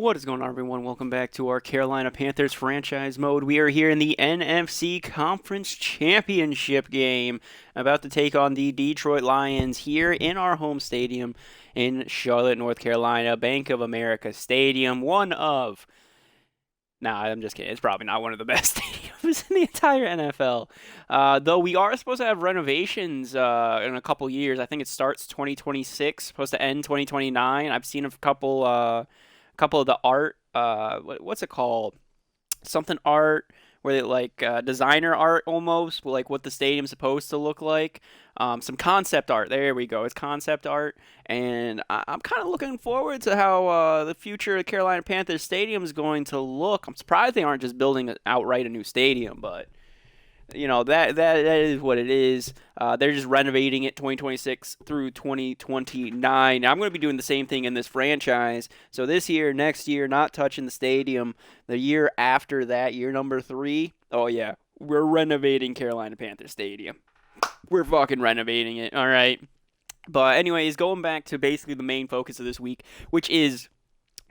What is going on, everyone? Welcome back to our Carolina Panthers franchise mode. We are here in the NFC Conference Championship game, about to take on the Detroit Lions here in our home stadium in Charlotte, North Carolina, Bank of America Stadium. I'm just kidding. It's probably not one of the best stadiums in the entire NFL. Though we are supposed to have renovations in a couple years. I think it starts 2026, supposed to end 2029. I've seen a couple of the art. What's it called? Something art, where they designer art almost, like what the stadium's supposed to look like. Some concept art. There we go. It's concept art, and I'm kind of looking forward to how the future of Carolina Panthers Stadium is going to look. I'm surprised they aren't just building outright a new stadium, but that is what it is. They're just renovating it 2026 through 2029. Now, I'm going to be doing the same thing in this franchise. So this year, next year, not touching the stadium. The year after that, year number 3, oh yeah, we're renovating Carolina Panthers Stadium. We're fucking renovating it, all right? But anyways, going back to basically the main focus of this week, which is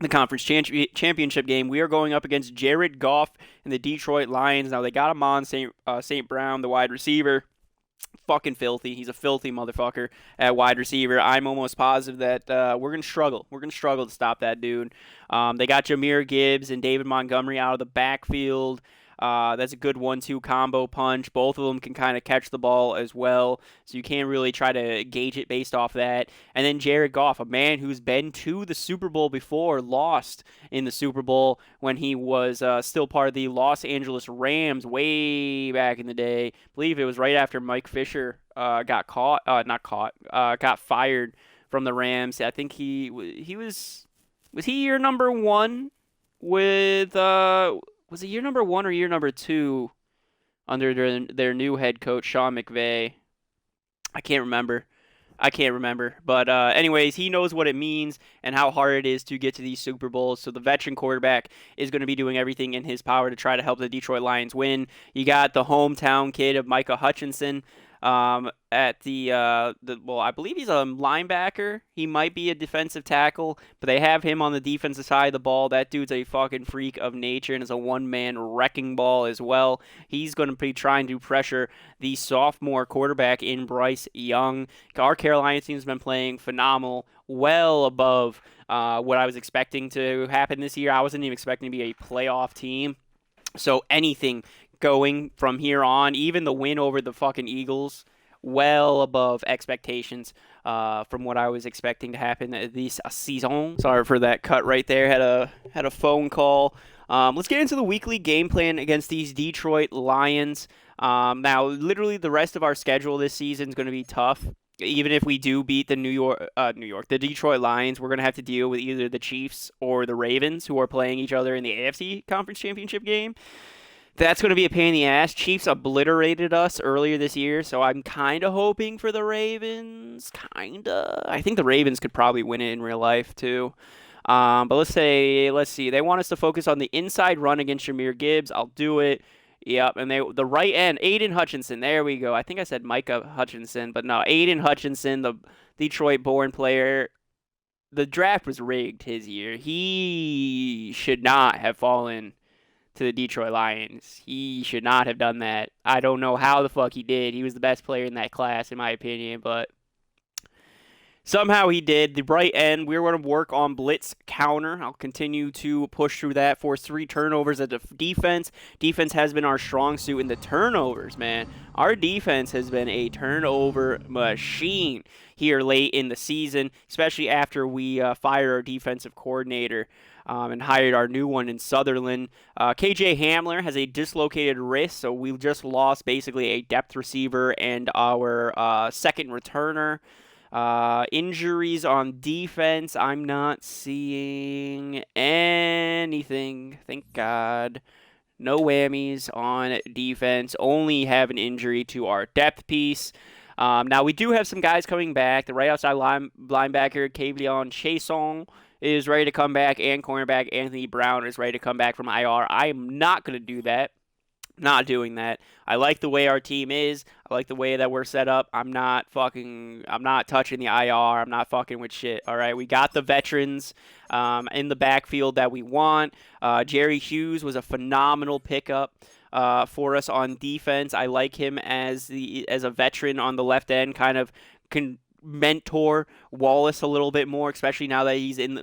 the conference championship game. We are going up against Jared Goff and the Detroit Lions. Now, they got him on St. Brown, the wide receiver. Fucking filthy. He's a filthy motherfucker at wide receiver. I'm almost positive that we're going to struggle. We're going to struggle to stop that dude. They got Jahmyr Gibbs and David Montgomery out of the backfield. That's a good 1-2 combo punch. Both of them can kind of catch the ball as well, so you can't really try to gauge it based off that. And then Jared Goff, a man who's been to the Super Bowl before, lost in the Super Bowl when he was still part of the Los Angeles Rams way back in the day. I believe it was right after Mike Fisher got fired from the Rams. I think he was he year number 1 with was it year number 1 or year number 2 under their new head coach, Sean McVay? I can't remember. But anyways, he knows what it means and how hard it is to get to these Super Bowls. So the veteran quarterback is going to be doing everything in his power to try to help the Detroit Lions win. You got the hometown kid of Micah Hutchinson at I believe he's a linebacker. He might be a defensive tackle, but they have him on the defensive side of the ball. That dude's a fucking freak of nature and is a one-man wrecking ball as well. He's going to be trying to pressure the sophomore quarterback in Bryce Young. Our Carolina team's been playing phenomenal, well above what I was expecting to happen this year. I wasn't even expecting to be a playoff team. So anything going from here on, even the win over the fucking Eagles, well above expectations from what I was expecting to happen this season. Sorry for that cut right there. Had a phone call. Let's get into the weekly game plan against these Detroit Lions. Now, literally the rest of our schedule this season is going to be tough. Even if we do beat the Detroit Lions, we're going to have to deal with either the Chiefs or the Ravens, who are playing each other in the AFC Conference Championship game. That's going to be a pain in the ass. Chiefs obliterated us earlier this year, so I'm kind of hoping for the Ravens. I think the Ravens could probably win it in real life, too. But let's see. They want us to focus on the inside run against Jahmyr Gibbs. I'll do it. Yep, and the right end, Aiden Hutchinson. There we go. I think I said Micah Hutchinson, but no, Aiden Hutchinson, the Detroit-born player. The draft was rigged his year. He should not have fallen to the Detroit Lions. He should not have done that. I don't know how the fuck he did. He was the best player in that class, in my opinion, but somehow he did. The right end, we're going to work on blitz counter. I'll continue to push through that, force 3 turnovers at the defense. Defense has been our strong suit in the turnovers, man. Our defense has been a turnover machine here late in the season, especially after we fired our defensive coordinator and hired our new one in Sutherland. KJ Hamler has a dislocated wrist, so we've just lost basically a depth receiver and our second returner. Injuries on defense, I'm not seeing anything. Thank God. No whammies on defense. Only have an injury to our depth piece. Now, we do have some guys coming back. The right outside linebacker, Kavion Chason, is ready to come back, and cornerback Anthony Brown is ready to come back from IR. I am not going to do that Not doing that. I like the way our team is. I like the way that we're set up. I'm not touching the IR. I'm not fucking with shit. All right. We got the veterans in the backfield that we want. Jerry Hughes was a phenomenal pickup for us on defense. I like him as a veteran on the left end, kind of can mentor Wallace a little bit more, especially now that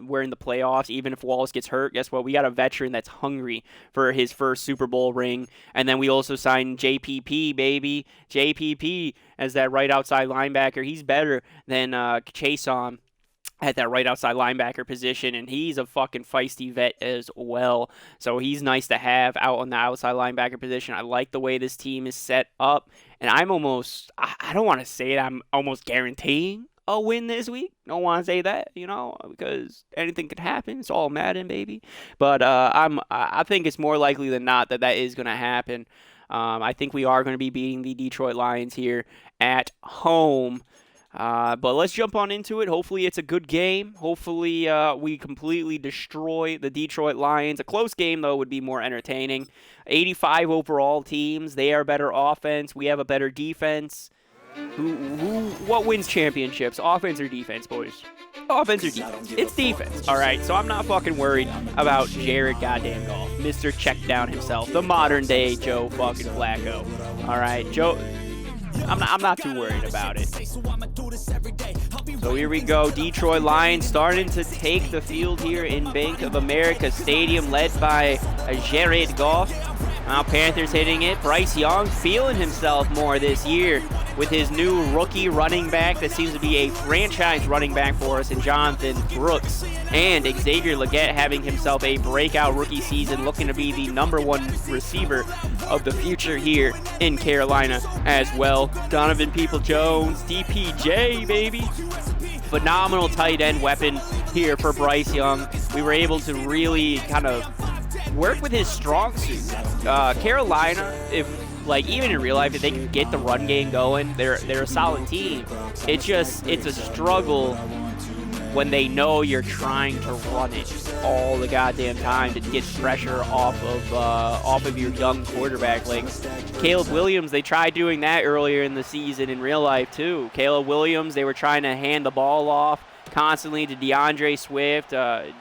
we're in the playoffs. Even if Wallace gets hurt, guess what? We got a veteran that's hungry for his first Super Bowl ring. And then we also signed JPP, baby. JPP as that right outside linebacker. He's better than Chason at that right outside linebacker position, and he's a fucking feisty vet as well. So he's nice to have out on the outside linebacker position. I like the way this team is set up, and I don't want to say it, I'm almost guaranteeing a win this week. Don't want to say that, because anything could happen. It's all Madden, baby. But I think it's more likely than not that is going to happen. I think we are going to be beating the Detroit Lions here at home. But let's jump on into it. Hopefully it's a good game. Hopefully we completely destroy the Detroit Lions. A close game, though, would be more entertaining. 85 overall teams. They are better offense. We have a better defense. What wins championships? Offense or defense, boys? Offense or defense? It's defense. All right, so I'm not fucking worried about Jared goddamn Goff. Mr. Checkdown himself. The modern day Joe fucking Flacco. All right, Joe... I'm not too worried about it. So here we go. Detroit Lions starting to take the field here in Bank of America Stadium, led by Jared Goff. Now Panthers hitting it. Bryce Young feeling himself more this year with his new rookie running back that seems to be a franchise running back for us in Jonathan Brooks. And Xavier Legette having himself a breakout rookie season, looking to be the #1 receiver of the future here in Carolina as well. Donovan Peoples-Jones, DPJ, baby. Phenomenal tight end weapon here for Bryce Young. We were able to really kind of work with his strong suit. Carolina, even in real life, if they can get the run game going, they're a solid team. It's a struggle when they know you're trying to run it all the goddamn time to get pressure off of your young quarterback. Like Caleb Williams, they tried doing that earlier in the season in real life too. Caleb Williams, they were trying to hand the ball off constantly to DeAndre Swift,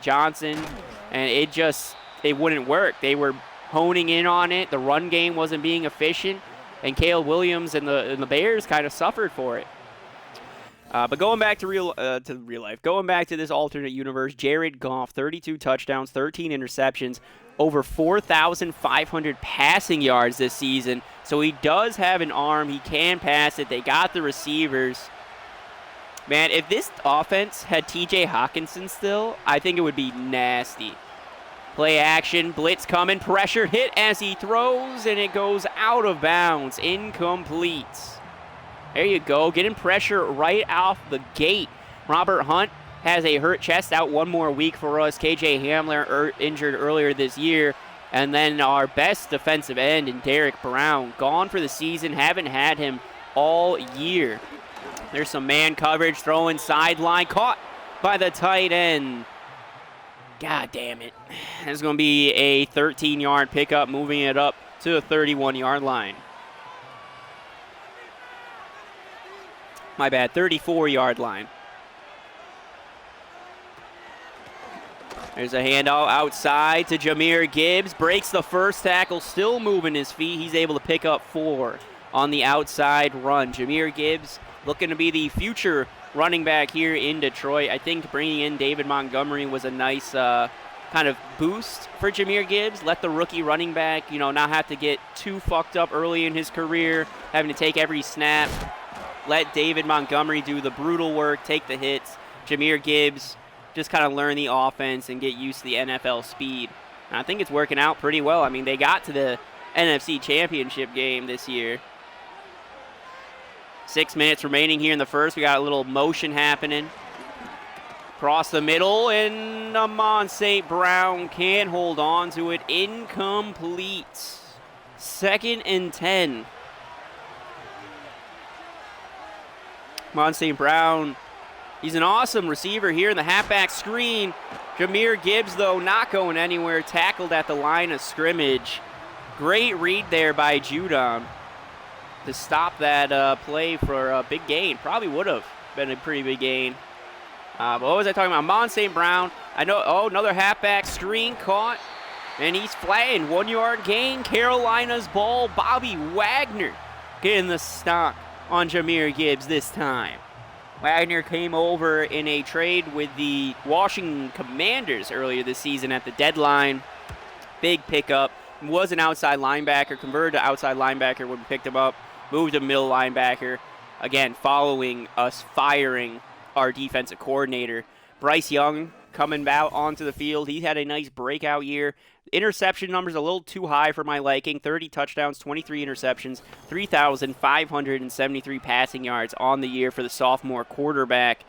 Johnson, and it wouldn't work. They were honing in on it. The run game wasn't being efficient, and Caleb Williams and the Bears kind of suffered for it. But going back to real life, going back to this alternate universe, Jared Goff, 32 touchdowns, 13 interceptions, over 4,500 passing yards this season. So he does have an arm. He can pass it. They got the receivers. Man, if this offense had TJ Hawkinson still, I think it would be nasty. Play action, blitz coming, pressure hit as he throws, and it goes out of bounds, incomplete. There you go, getting pressure right off the gate. Robert Hunt has a hurt chest, out one more week for us. KJ Hamler injured earlier this year. And then our best defensive end in Derek Brown, gone for the season, haven't had him all year. There's some man coverage, throwing sideline, caught by the tight end. God damn it. It's going to be a 13-yard pickup, moving it up to the 31-yard line. My bad, 34-yard line. There's a handoff outside to Jahmyr Gibbs. Breaks the first tackle, still moving his feet. He's able to pick up 4 on the outside run. Jahmyr Gibbs looking to be the future running back here in Detroit. I think bringing in David Montgomery was a nice kind of boost for Jahmyr Gibbs. Let the rookie running back, not have to get too fucked up early in his career, having to take every snap. Let David Montgomery do the brutal work, take the hits. Jahmyr Gibbs just kind of learn the offense and get used to the NFL speed. And I think it's working out pretty well. I mean, they got to the NFC Championship game this year. 6 minutes remaining here in the first. We got a little motion happening. Across the middle, and Amon St. Brown can't hold on to it. Incomplete. 2nd and 10. Amon St. Brown, he's an awesome receiver here in the halfback screen. Jahmyr Gibbs, though, not going anywhere. Tackled at the line of scrimmage. Great read there by Judon to stop that play for a big gain. Probably would have been a pretty big gain. But what was I talking about? Amon St. Brown. I know. Oh, another halfback screen caught. And he's flattened. 1 yard gain. Carolina's ball. Bobby Wagner getting the stop on Jahmyr Gibbs this time. Wagner came over in a trade with the Washington Commanders earlier this season at the deadline. Big pickup. Was an outside linebacker, converted to outside linebacker when we picked him up, moved to middle linebacker. Again, following us firing our defensive coordinator. Bryce Young coming out onto the field. He had a nice breakout year. Interception numbers a little too high for my liking. 30 touchdowns, 23 interceptions, 3,573 passing yards on the year for the sophomore quarterback.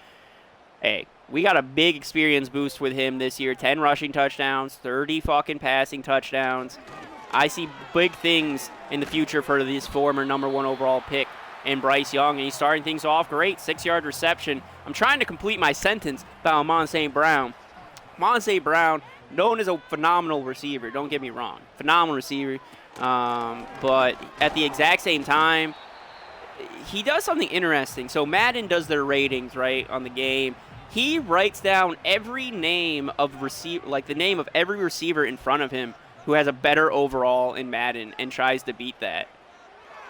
Hey, we got a big experience boost with him this year. 10 rushing touchdowns, 30 fucking passing touchdowns. I see big things in the future for this former #1 overall pick in Bryce Young, and he's starting things off great. 6-yard reception. I'm trying to complete my sentence about Amon St. Brown. Amon St. Brown, known as a phenomenal receiver, don't get me wrong. Phenomenal receiver. But at the exact same time, he does something interesting. So Madden does their ratings, right, on the game. He writes down every name of the name of every receiver in front of him who has a better overall in Madden and tries to beat that.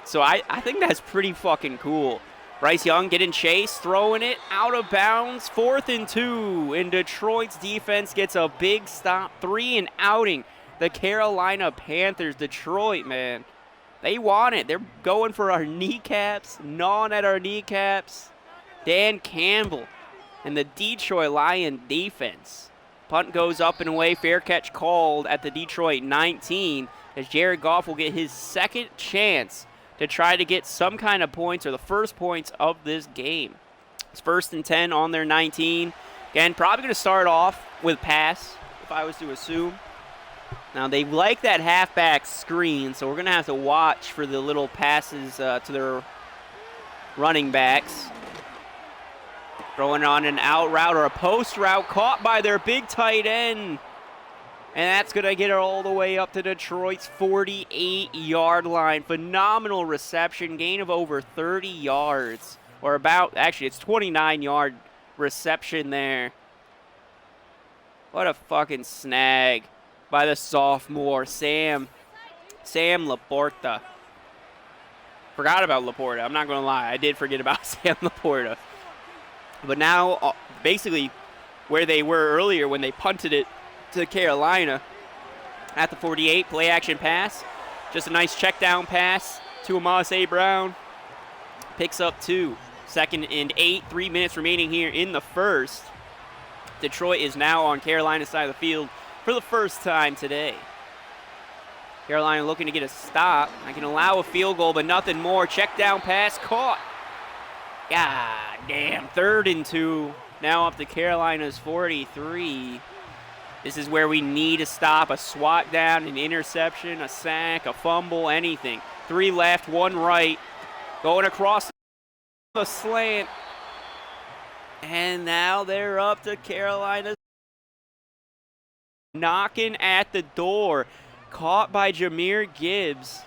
So I think that's pretty fucking cool. Bryce Young getting chased, throwing it out of bounds. 4th and 2, and Detroit's defense gets a big stop. 3 and outing. The Carolina Panthers. Detroit, man, they want it. They're going for our kneecaps, gnawing at our kneecaps. Dan Campbell and the Detroit Lion defense. Punt goes up and away. Fair catch called at the Detroit 19 as Jared Goff will get his second chance to try to get some kind of points or the first points of this game. It's 1st and 10 on their 19. Again, probably going to start off with pass, if I was to assume. Now, they like that halfback screen, so we're going to have to watch for the little passes to their running backs. Throwing on an out route or a post route caught by their big tight end. And that's going to get it all the way up to Detroit's 48-yard line. Phenomenal reception, gain of over 30 yards. Or about, actually, it's 29-yard reception there. What a fucking snag by the sophomore, Sam Laporta. Forgot about Laporta. I'm not going to lie. I did forget about Sam Laporta. But now, basically, where they were earlier when they punted it to Carolina at the 48, play action pass. Just a nice check down pass to Amon St. Brown. Picks up 2. 2nd and 8, 3 minutes remaining here in the first. Detroit is now on Carolina's side of the field for the first time today. Carolina looking to get a stop. I can allow a field goal, but nothing more. Check down pass caught. God damn. 3rd and 2. Now up to Carolina's 43. This is where we need a stop, a swat down, an interception, a sack, a fumble, anything. 3 left, 1 right. Going across the slant. And now they're up to Carolina. Knocking at the door. Caught by Jahmyr Gibbs.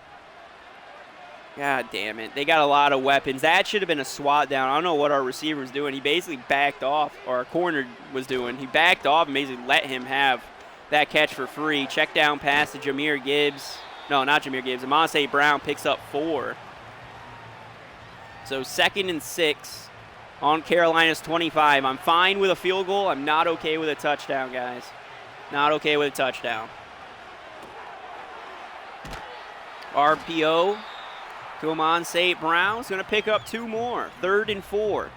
God damn it. They got a lot of weapons. That should have been a swat down. I don't know what our receiver was doing. He basically backed off, or our corner was doing. He backed off and basically let him have that catch for free. Check down pass to Jahmyr Gibbs. No, not Jahmyr Gibbs. Amon St. Brown picks up 4. So 2nd and 6 on Carolina's 25. I'm fine with a field goal. I'm not okay with a touchdown, guys. Not okay with a touchdown. RPO. Amon St. Brown's going to pick up 2 more. 3rd and 4.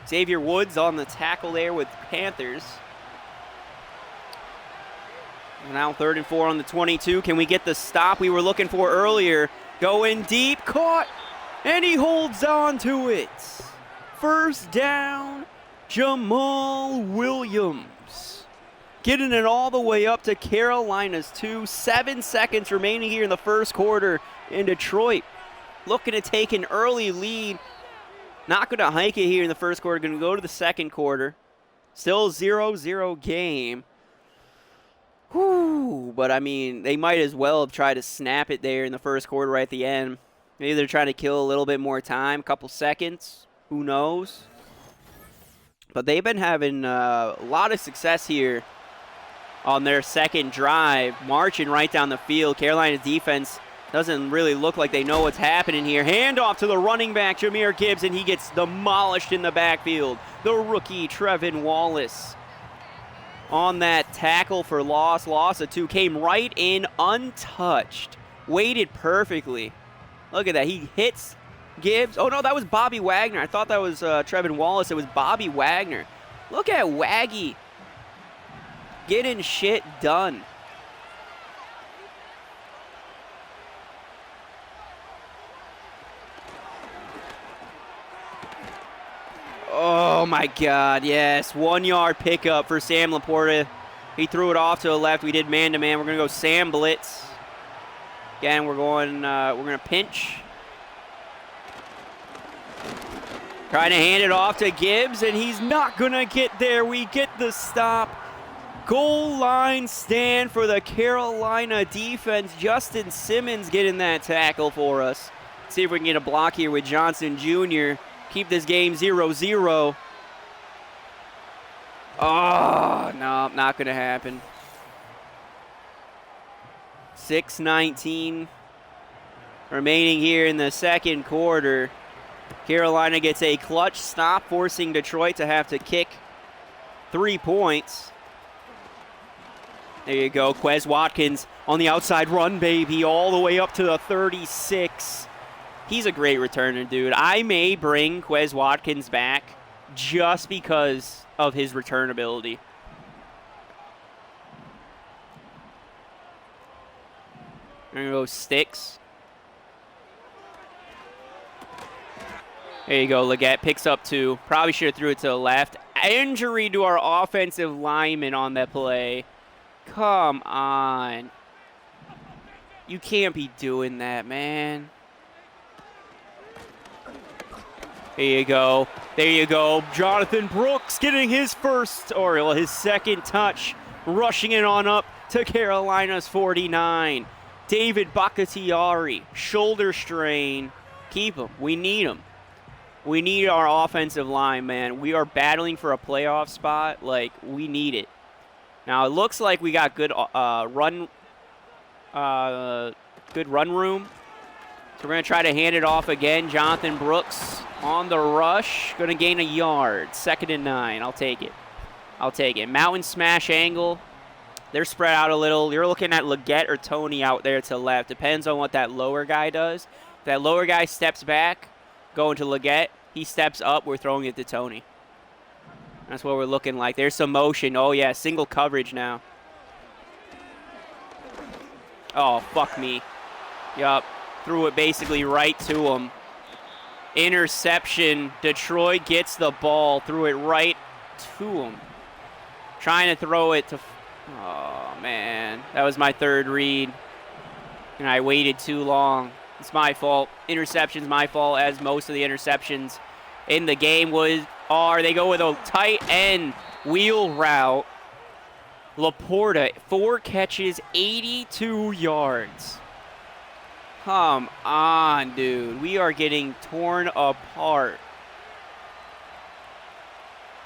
Xavier Woods on the tackle there with Panthers. Now 3rd and 4 on the 22. Can we get the stop we were looking for earlier? Going deep, caught, and he holds on to it. 1st down, Jamal Williams. Getting it all the way up to Carolina's 2. 7 seconds remaining here in the first quarter in Detroit. Looking to take an early lead. Not going to hike it here in the first quarter. Going to go to the second quarter. Still 0-0 game. Whew, but I mean, they might as well have tried to snap it there in the first quarter right at the end. Maybe they're trying to kill a little bit more time, a couple seconds. Who knows? But they've been having a lot of success here on their second drive, marching right down the field. Carolina's defense doesn't really look like they know what's happening here. Handoff to the running back, Jahmyr Gibbs, and he gets demolished in the backfield. The rookie, Trevin Wallace, on that tackle for loss of 2, came right in untouched, waited perfectly. Look at that. He hits Gibbs. Oh, no, that was Bobby Wagner. I thought that was Trevin Wallace. It was Bobby Wagner. Look at Waggy getting shit done. Oh, my God, yes. 1-yard pickup for Sam Laporta. He threw it off to the left. We did man-to-man. We're going to go Sam blitz. Again, we're going to pinch. Trying to hand it off to Gibbs, and he's not going to get there. We get the stop. Goal line stand for the Carolina defense. Justin Simmons getting that tackle for us. See if we can get a block here with Johnson Jr. Keep this game 0-0. Oh, no, not going to happen. 6:19 remaining here in the second quarter. Carolina gets a clutch stop, forcing Detroit to have to kick 3 points. There you go. Quez Watkins on the outside run, baby, all the way up to the 36. He's a great returner, dude. I may bring Quez Watkins back just because of his return ability. There you go, Sticks. There you go, Leggett picks up 2. Probably should have threw it to the left. Injury to our offensive lineman on that play. Come on. You can't be doing that, man. There you go. There you go. Jonathan Brooks getting his his second touch. Rushing it on up to Carolina's 49. David Bakhtiari, shoulder strain. Keep him. We need him. We need our offensive line, man. We are battling for a playoff spot. Like, we need it. Now, it looks like we got good run room. So we're going to try to hand it off again. Jonathan Brooks on the rush. Going to gain a yard. 2nd and 9. I'll take it. I'll take it. Mountain smash angle. They're spread out a little. You're looking at Leggett or Tony out there to the left. Depends on what that lower guy does. If that lower guy steps back, going to Leggett. He steps up. We're throwing it to Tony. That's what we're looking like. There's some motion. Oh, yeah, single coverage now. Oh, fuck me. Yup. Threw it basically right to him. Interception. Detroit gets the ball. Threw it right to him. Trying to throw it to... Oh, man. That was my third read. And I waited too long. It's my fault. Interception's my fault, as most of the interceptions in the game are. They go with a tight end wheel route. Laporta, 4 catches, 82 yards. Come on, dude. We are getting torn apart.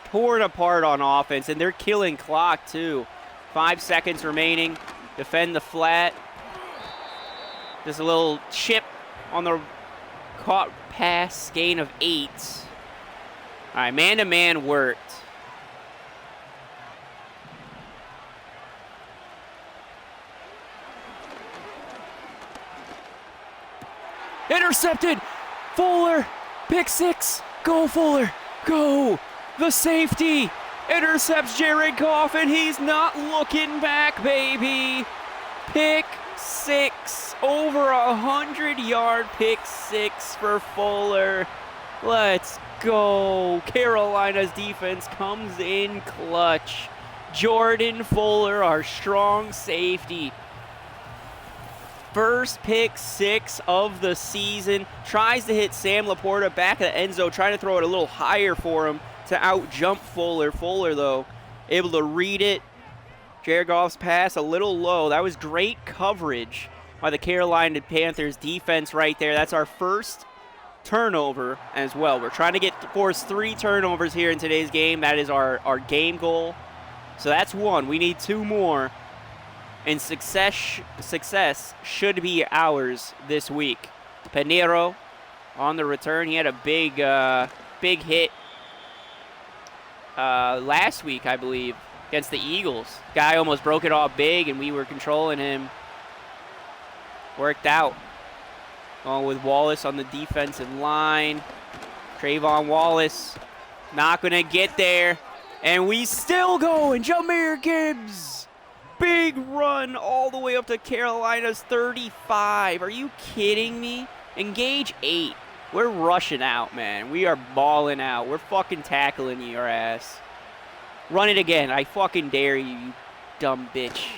Torn apart on offense, and they're killing clock, too. 5 seconds remaining. Defend the flat. Just a little chip on the caught pass, gain of 8. All right, man-to-man worked. Intercepted. Fuller. Pick 6. Go, Fuller. Go. The safety. Intercepts Jared Goff, and he's not looking back, baby. Pick 6. Over 100-yard pick 6 for Fuller. Let's go. Carolina's defense comes in clutch. Jordan Fuller, our strong safety. First pick 6 of the season. Tries to hit Sam Laporta back at the end zone, trying to throw it a little higher for him to out-jump Fuller. Fuller, though, able to read it. Jared Goff's pass a little low. That was great coverage by the Carolina Panthers defense right there. That's our first turnover as well. We're trying to force 3 turnovers here in today's game. That is our game goal. So that's 1. We need 2 more. And success should be ours this week. Pinheiro on the return. He had a big hit last week, I believe, against the Eagles. Guy almost broke it off big, and we were controlling him. Worked out. Along with Wallace on the defensive line. Trayvon Wallace not going to get there. And we still going. Jahmyr Gibbs. Big run all the way up to Carolina's 35. Are you kidding me? Engage 8. We're rushing out, man. We are balling out. We're fucking tackling your ass. Run it again. I fucking dare you, you dumb bitch.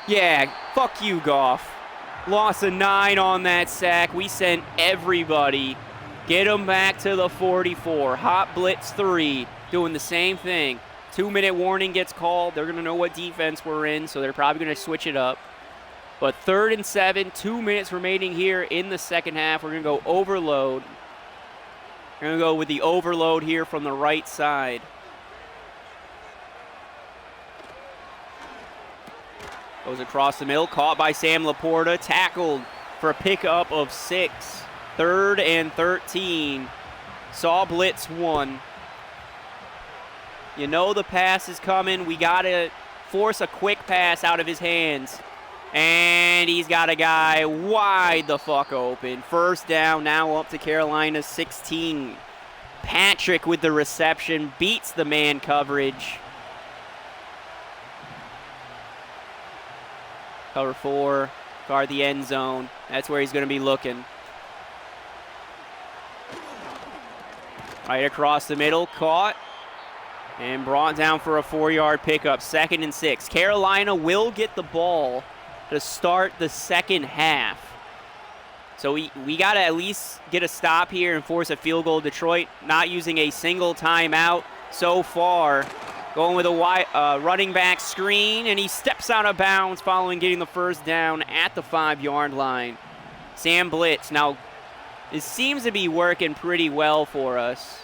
Yeah, fuck you, Goff. Loss of 9 on that sack. We sent everybody. Get them back to the 44. Hot blitz 3. Doing the same thing. 2-minute warning gets called. They're going to know what defense we're in, so they're probably going to switch it up. But 3rd and 7, 2 minutes remaining here in the second half. We're going to go overload. We're going to go with the overload here from the right side. Goes across the middle, caught by Sam Laporta, tackled for a pickup of 6. 3rd and 13. Saw blitz 1. You know the pass is coming. We got to force a quick pass out of his hands. And he's got a guy wide the fuck open. First down, now up to Carolina's 16. Patrick with the reception, beats the man coverage. Cover 4, guard the end zone. That's where he's going to be looking. Right across the middle, caught. And brought down for a 4-yard pickup. 2nd and 6. Carolina will get the ball to start the second half. So we got to at least get a stop here and force a field goal. Detroit not using a single timeout so far. Going with a running back screen, and he steps out of bounds following getting the first down at the 5-yard line. Sam blitz. Now, it seems to be working pretty well for us.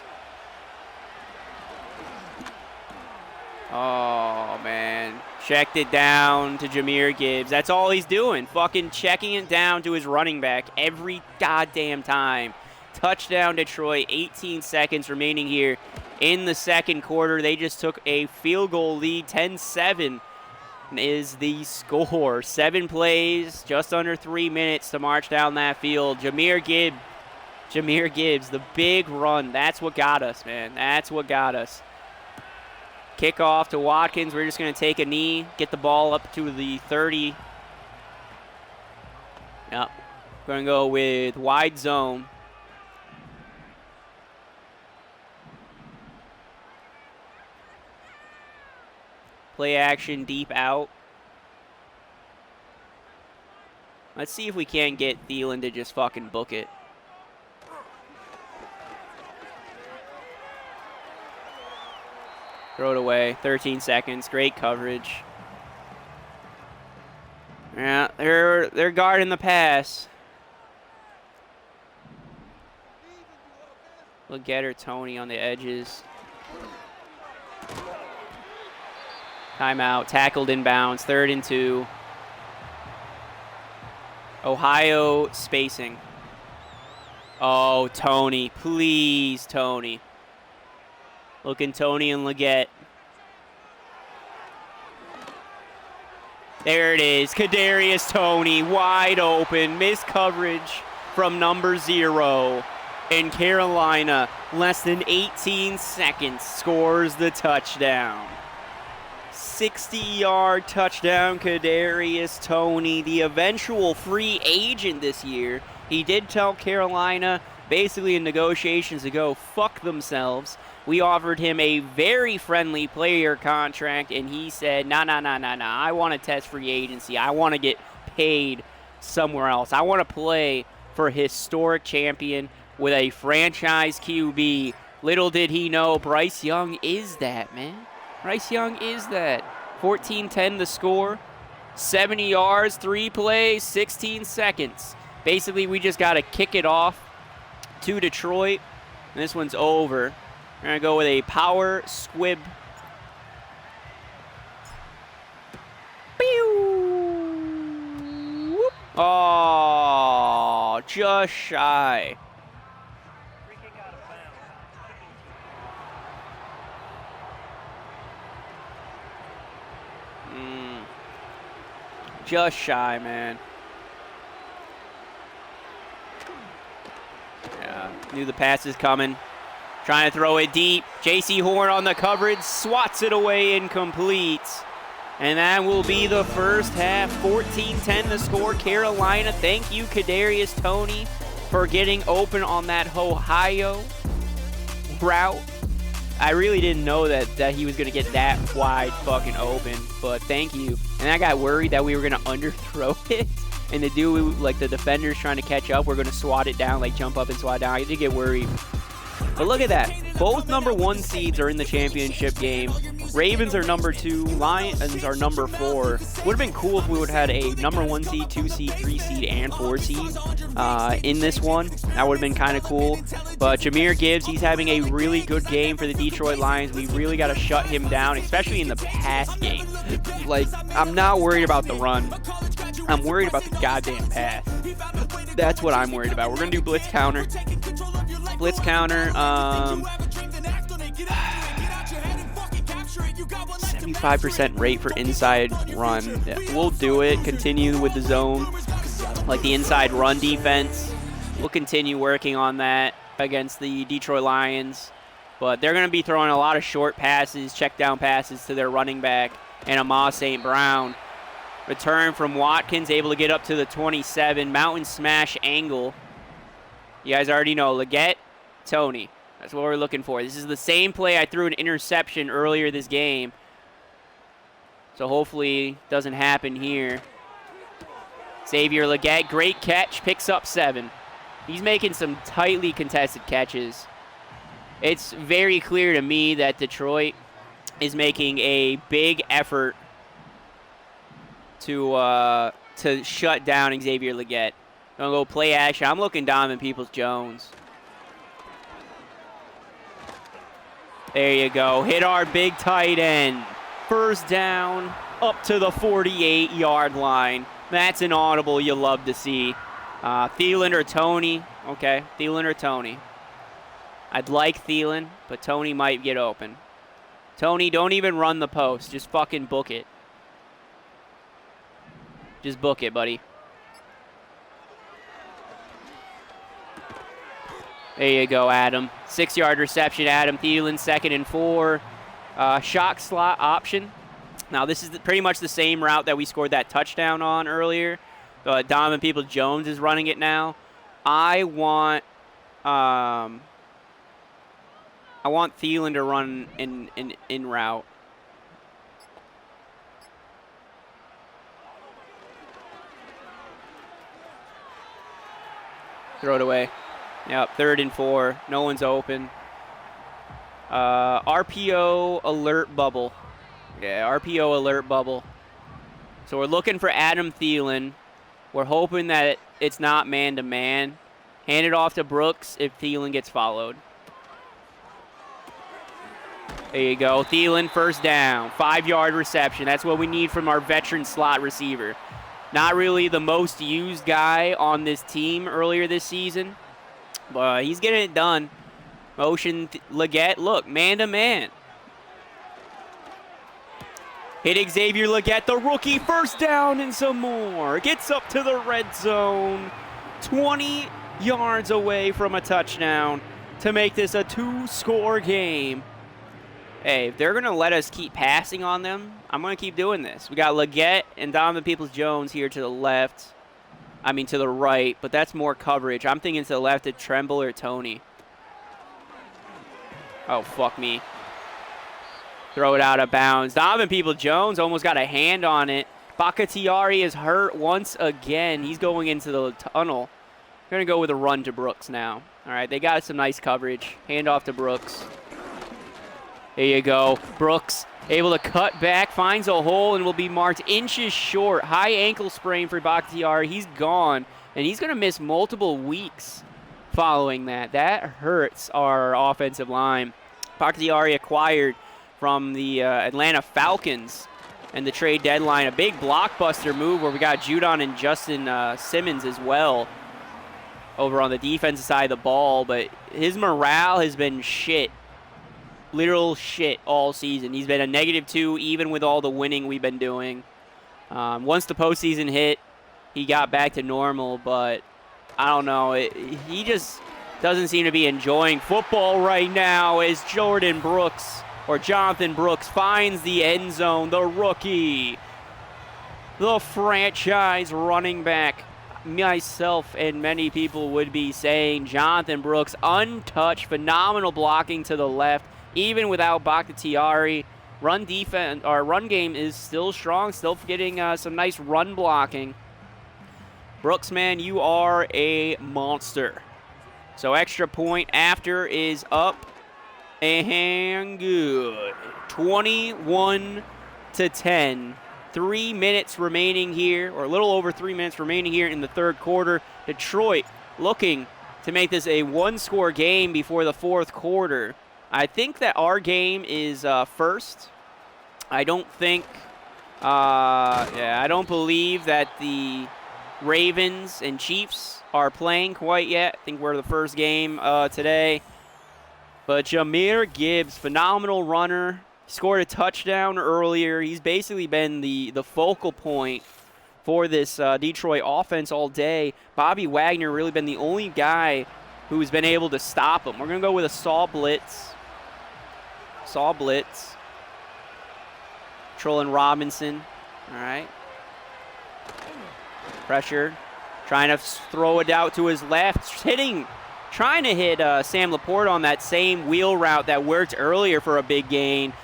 Oh, man. Checked it down to Jahmyr Gibbs. That's all he's doing. Fucking checking it down to his running back every goddamn time. Touchdown, Detroit. 18 seconds remaining here in the second quarter. They just took a field goal lead. 10-7 is the score. 7 plays, just under 3 minutes to march down that field. Jahmyr Gibbs, the big run. That's what got us, man. That's what got us. Kickoff to Watkins. We're just going to take a knee, get the ball up to the 30. Yep. Going to go with wide zone. Play action deep out. Let's see if we can't get Thielen to just fucking book it. Throw it away. 13 seconds. Great coverage. Yeah, they're guarding the pass. Legetter, Tony on the edges. Timeout. Tackled inbounds. 3rd and 2. Ohio spacing. Oh, Tony. Please, Tony. Looking Tony and Leggett. There it is. Kadarius Toney wide open. Missed coverage from number 0. And Carolina, less than 18 seconds, scores the touchdown. 60-yard touchdown, Kadarius Toney, the eventual free agent this year. He did tell Carolina, basically in negotiations, to go fuck themselves. We offered him a very friendly player contract, and he said, nah. I want to test free agency. I want to get paid somewhere else. I want to play for a historic champion with a franchise QB. Little did he know, Bryce Young is that, man. Bryce Young is that. 14-10 the score. 70 yards, 3 plays, 16 seconds. Basically, we just got to kick it off to Detroit. And this one's over. We're going to go with a power squib. Pew! Whoop. Oh, just shy. Just shy, man. Yeah, knew the pass is coming. Trying to throw it deep. J.C. Horn on the coverage, swats it away, incomplete. And that will be the first half. 14-10 the score. Carolina, thank you, Kadarius Toney, for getting open on that Ohio route. I really didn't know that he was going to get that wide fucking open, but thank you. And I got worried that we were going to underthrow it, and the defenders trying to catch up, we're going to swat it down, like jump up and swat it down. I did get worried. But look at that. Both number 1 seeds are in the championship game. Ravens are number 2. Lions are number 4. Would have been cool if we would have had a number 1 seed, 2 seed, 3 seed, and 4 seed in this one. That would have been kind of cool. But Jahmyr Gibbs, he's having a really good game for the Detroit Lions. We really got to shut him down, especially in the pass game. Like, I'm not worried about the run. I'm worried about the goddamn pass. That's what I'm worried about. We're going to do blitz counter. Blitz counter. 75% rate for inside run. Yeah, we'll do it. Continue with the zone, like the inside run defense. We'll continue working on that against the Detroit Lions. But they're going to be throwing a lot of short passes, check down passes to their running back, and Amon St. Brown. Return from Watkins, able to get up to the 27. Mountain smash angle. You guys already know, Leggett, Toney. That's what we're looking for. This is the same play I threw an interception earlier this game. So hopefully it doesn't happen here. Xavier Leggett, great catch, picks up 7. He's making some tightly contested catches. It's very clear to me that Detroit is making a big effort to shut down Xavier Leggett. Gonna go play action. I'm looking Donovan Peoples-Jones. There you go. Hit our big tight end. First down, up to the 48-yard line. That's an audible you love to see. Thielen or Toney. Okay, Thielen or Toney. I'd like Thielen, but Toney might get open. Toney, don't even run the post. Just fucking book it. Just book it, buddy. There you go, Adam. 6-yard reception, Adam Thielen, 2nd and 4. Shock slot option. Now, this is pretty much the same route that we scored that touchdown on earlier. Donovan Peoples-Jones is running it now. I want Thielen to run in route. Throw it away. Yep, 3rd and 4. No one's open. RPO alert bubble. Yeah, RPO alert bubble. So we're looking for Adam Thielen. We're hoping that it's not man-to-man. Hand it off to Brooks if Thielen gets followed. There you go. Thielen, first down. 5-yard reception. That's what we need from our veteran slot receiver. Not really the most used guy on this team earlier this season, but he's getting it done. Motion Leggett. Look, man-to-man. Hit Xavier Leggett, the rookie. First down and some more. Gets up to the red zone. 20 yards away from a touchdown to make this a 2-score game. Hey, if they're going to let us keep passing on them, I'm going to keep doing this. We got Leggett and Donovan Peoples-Jones here to the left. I mean, to the right, but that's more coverage. I'm thinking to the left of Tremble or Toney. Oh, fuck me. Throw it out of bounds. Donovan Peoples-Jones almost got a hand on it. Bakhtiari is hurt once again. He's going into the tunnel. We're going to go with a run to Brooks now. All right, they got some nice coverage. Hand off to Brooks. There you go. Brooks able to cut back, finds a hole, and will be marked inches short. High ankle sprain for Bakhtiari. He's gone, and he's going to miss multiple weeks following that. That hurts our offensive line. Bakhtiari acquired from the Atlanta Falcons and the trade deadline. A big blockbuster move where we got Judon and Justin Simmons as well over on the defensive side of the ball, but his morale has been shit. Literal shit all season. He's been a -2 even with all the winning we've been doing. Once the postseason hit, he got back to normal, but I don't know. He just doesn't seem to be enjoying football right now as Jonathan Brooks finds the end zone. The rookie, the franchise running back. Myself and many people would be saying Jonathan Brooks untouched, phenomenal blocking to the left, even without Bakhtiari. Run game is still strong, still getting some nice run blocking. Brooks, man, you are a monster. So extra point after is up and good. 21-10. 3 minutes remaining here, or a little over 3 minutes remaining here in the third quarter. Detroit looking to make this a one-score game before the fourth quarter. I think that our game is first. I don't believe that the Ravens and Chiefs are playing quite yet. I think we're the first game today. But Jahmyr Gibbs, phenomenal runner. Scored a touchdown earlier. He's basically been the focal point for this Detroit offense all day. Bobby Wagner really been the only guy who's been able to stop him. We're going to go with a saw blitz. Trolling Robinson. All right. Pressure. Trying to throw it out to his left. Trying to hit Sam Laporte on that same wheel route that worked earlier for a big gain.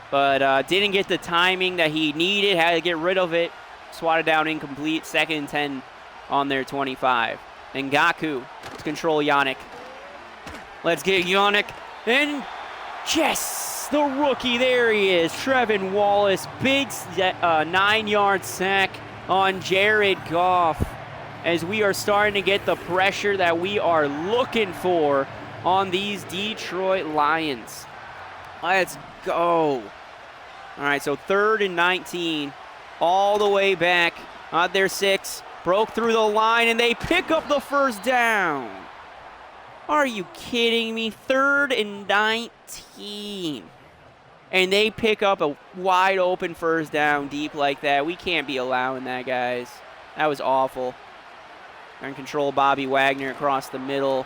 But didn't get the timing that he needed, had to get rid of it. Swatted down incomplete, 2nd and 10 on their 25. Ngaku to control Yannick. Let's get Yannick. And yes, the rookie, there he is. Trevin Wallace, big 9-yard sack on Jared Goff. As we are starting to get the pressure that we are looking for on these Detroit Lions. Let's go. All right, so 3rd and 19, all the way back on their 6. Broke through the line, and they pick up the first down. Are you kidding me? 3rd and 19. And they pick up a wide open first down deep like that. We can't be allowing that, guys. That was awful. Trying to control Bobby Wagner across the middle.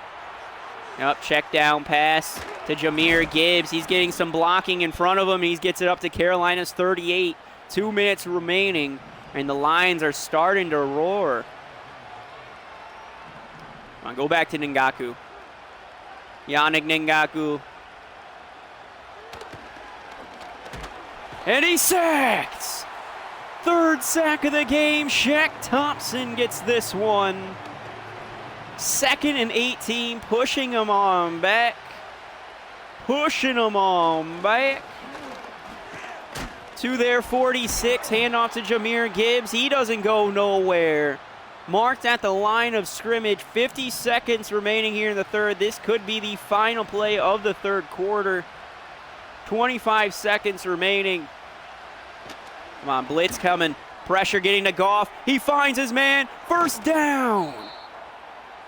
Yep, check down pass to Jahmyr Gibbs. He's getting some blocking in front of him. He gets it up to Carolina's 38. 2 minutes remaining, and the Lions are starting to roar. Come on, go back to Ngaku. Yannick Ngaku. And he's sacked! 3rd sack of the game. Shaq Thompson gets this one. 2nd and 18, pushing them on back. To their 46, handoff to Jahmyr Gibbs. He doesn't go nowhere. Marked at the line of scrimmage. 50 seconds remaining here in the third. This could be the final play of the third quarter. 25 seconds remaining. Come on, blitz coming. Pressure getting to Goff. He finds his man. First down.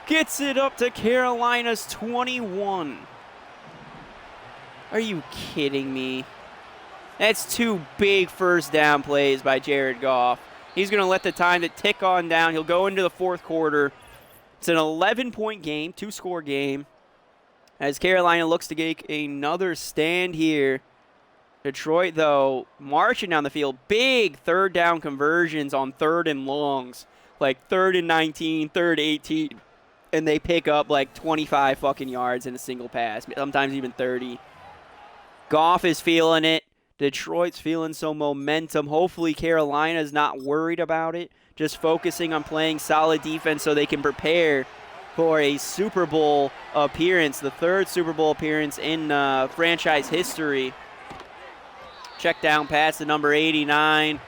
Gets it up to Carolina's 21. Are you kidding me? That's 2 big first down plays by Jared Goff. He's going to let the time to tick on down. He'll go into the fourth quarter. It's an 11-point game, 2-score game, as Carolina looks to get another stand here. Detroit, though, marching down the field. Big third down conversions on 3rd and longs, like 3rd and 19, 3rd and 18. And they pick up like 25 fucking yards in a single pass, sometimes even 30. Goff is feeling it. Detroit's feeling some momentum. Hopefully Carolina's not worried about it, just focusing on playing solid defense so they can prepare for a Super Bowl appearance, the 3rd Super Bowl appearance in franchise history. Check down pass to number 89.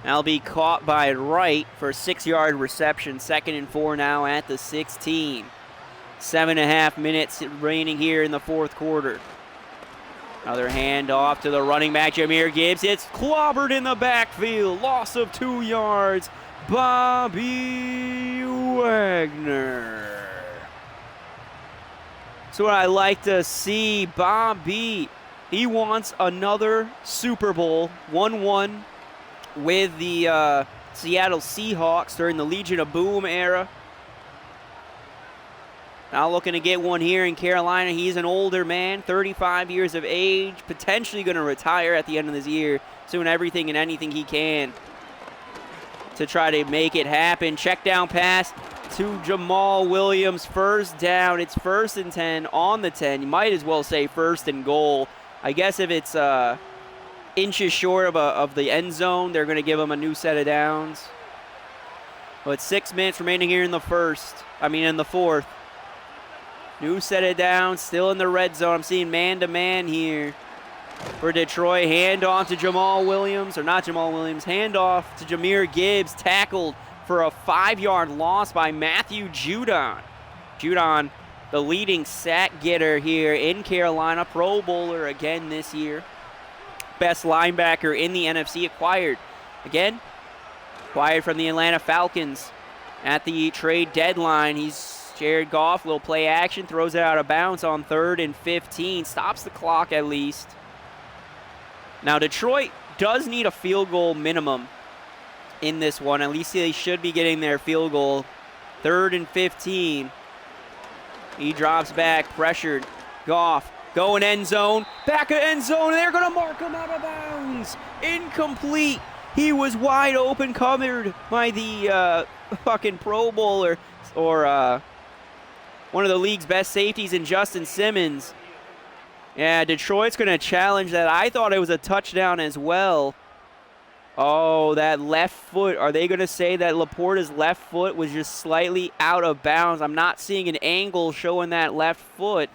That'll be caught by Wright for a 6-yard reception. 2nd and 4 now at the 16. 7.5 minutes remaining here in the fourth quarter. Another handoff to the running back, Jahmyr Gibbs. It's clobbered in the backfield. Loss of 2 yards. Bobby Wagner. That's what I like to see. Bobby, he wants another Super Bowl. 1-1 with the Seattle Seahawks during the Legion of Boom era. Now looking to get one here in Carolina. He's an older man, 35 years of age, potentially going to retire at the end of this year, doing everything and anything he can to try to make it happen. Check down pass to Jamal Williams. First down. It's 1st and 10 on the 10. You might as well say 1st and goal. I guess if it's inches short of the end zone, they're going to give him a new set of downs. But 6 minutes remaining here in the fourth. New set of downs, still in the red zone. I'm seeing man-to-man here for Detroit. Handoff to Jamal Williams, or not Jamal Williams. Handoff to Jahmyr Gibbs, tackled for a 5-yard loss by Matthew Judon. Judon, the leading sack getter here in Carolina, Pro Bowler again this year. Best linebacker in the NFC, acquired from the Atlanta Falcons at the trade deadline. He's Jared Goff, little play action, throws it out of bounds on 3rd and 15. Stops the clock at least. Now Detroit does need a field goal minimum in this one. At least they should be getting their field goal. 3rd and 15. He drops back, pressured. Goff going end zone. Back of end zone. They're going to mark him out of bounds. Incomplete. He was wide open, covered by the fucking Pro Bowler or one of the league's best safeties in Justin Simmons. Yeah, Detroit's going to challenge that. I thought it was a touchdown as well. Oh, that left foot. Are they going to say that Laporta's left foot was just slightly out of bounds? I'm not seeing an angle showing that left foot.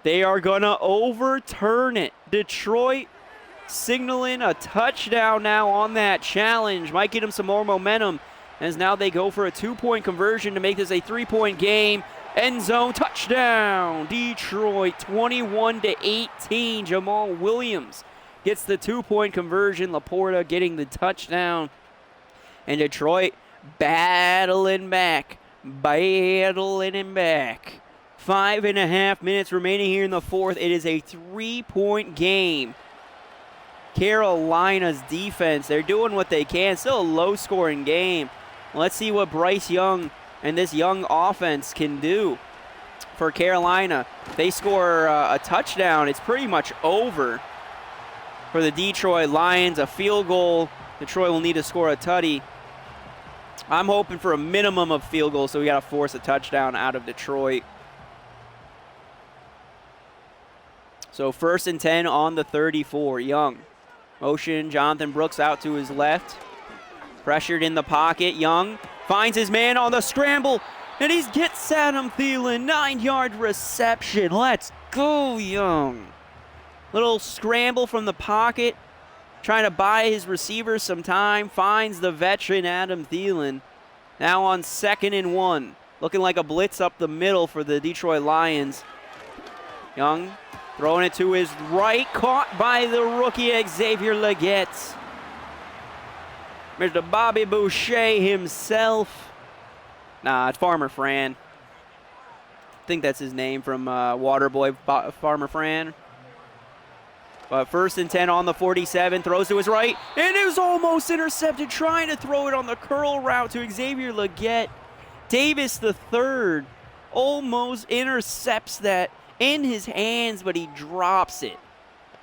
They are going to overturn it. Detroit signaling a touchdown now on that challenge. Might get them some more momentum, as now they go for a 2-point conversion to make this a 3-point game. End zone touchdown. Detroit 21-18. Jamal Williams gets the 2-point conversion. Laporta getting the touchdown. And Detroit battling back. 5.5 minutes remaining here in the fourth. It is a 3-point game. Carolina's defense, they're doing what they can. Still a low-scoring game. Let's see what Bryce Young and this young offense can do for Carolina. If they score a touchdown, it's pretty much over for the Detroit Lions. A field goal, Detroit will need to score a tutty. I'm hoping for a minimum of field goals, so we got to force a touchdown out of Detroit. So 1st and 10 on the 34. Young. Motion, Jonathan Brooks out to his left. Pressured in the pocket. Young finds his man on the scramble, and he gets Adam Thielen. 9-yard reception. Let's go, Young. Little scramble from the pocket, trying to buy his receivers some time. Finds the veteran Adam Thielen. Now on 2nd and 1. Looking like a blitz up the middle for the Detroit Lions. Young throwing it to his right. Caught by the rookie Xavier Legette. Mr. Bobby Boucher himself. Nah, it's Farmer Fran. I think that's his name from Waterboy, Farmer Fran. But 1st and 10 on the 47. Throws to his right. And it was almost intercepted. Trying to throw it on the curl route to Xavier Legette. Davis III almost intercepts that in his hands, but he drops it.